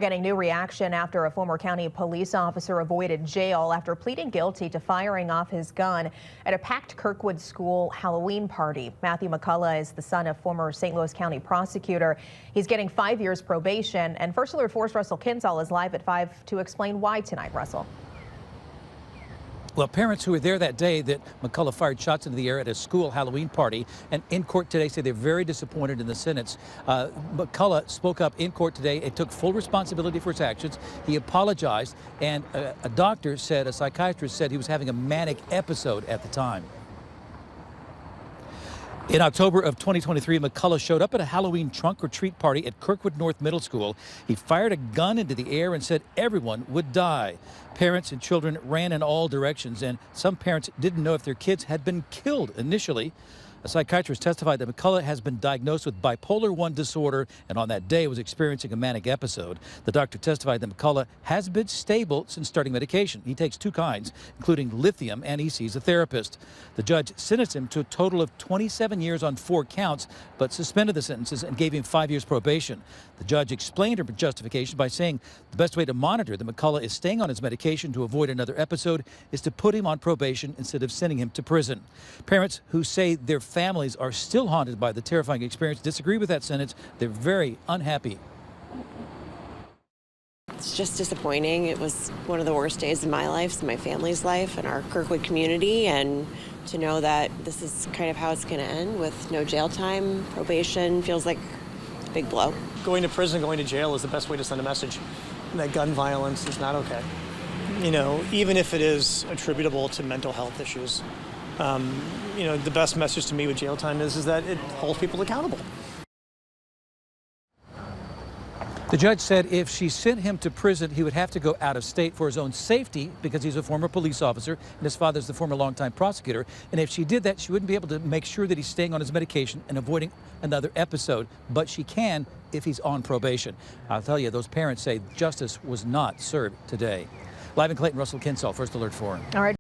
Getting new reaction after a former county police officer avoided jail after pleading guilty to firing off his gun at a packed Kirkwood school Halloween party. Matthew McCullough is the son of former St. Louis County prosecutor. He's getting 5 years probation. And First Alert 4's Russell Kinsall is live at 5 to explain why tonight. Russell. Well, parents who were there that day that McCullough fired shots into the air at a school Halloween party and in court today say they're very disappointed in the sentence. McCullough spoke up in court today and took full responsibility for his actions. He apologized, and a psychiatrist said he was having a manic episode at the time. In October of 2023, McCullough showed up at a Halloween trunk or treat party at Kirkwood North Middle School. He fired a gun into the air and said everyone would die. Parents and children ran in all directions, and some parents didn't know if their kids had been killed initially. A psychiatrist testified that McCullough has been diagnosed with bipolar I disorder and on that day was experiencing a manic episode. The doctor testified that McCullough has been stable since starting medication. He takes two kinds, including lithium, and he sees a therapist. The judge sentenced him to a total of 27 years on 4 counts, but suspended the sentences and gave him 5 years probation. The judge explained her justification by saying the best way to monitor that McCullough is staying on his medication to avoid another episode is to put him on probation instead of sending him to prison. Parents who say their families are still haunted by the terrifying experience disagree with that sentence. They're very unhappy. It's just disappointing. It was one of the worst days of my life, my family's life, and our Kirkwood community, and to know that this is kind of how it's going to end with no jail time, probation, feels like a big blow. Going to prison, going to jail is the best way to send a message that gun violence is not okay. You know, even if it is attributable to mental health issues. You know, the best message to me with jail time is that it holds people accountable. The judge said if she sent him to prison, he would have to go out of state for his own safety because he's a former police officer and his father's the former longtime prosecutor. And if she did that, she wouldn't be able to make sure that he's staying on his medication and avoiding another episode. But she can if he's on probation. I'll tell you, those parents say justice was not served today. Live in Clayton, Russell Kinsall, First Alert 4. All right.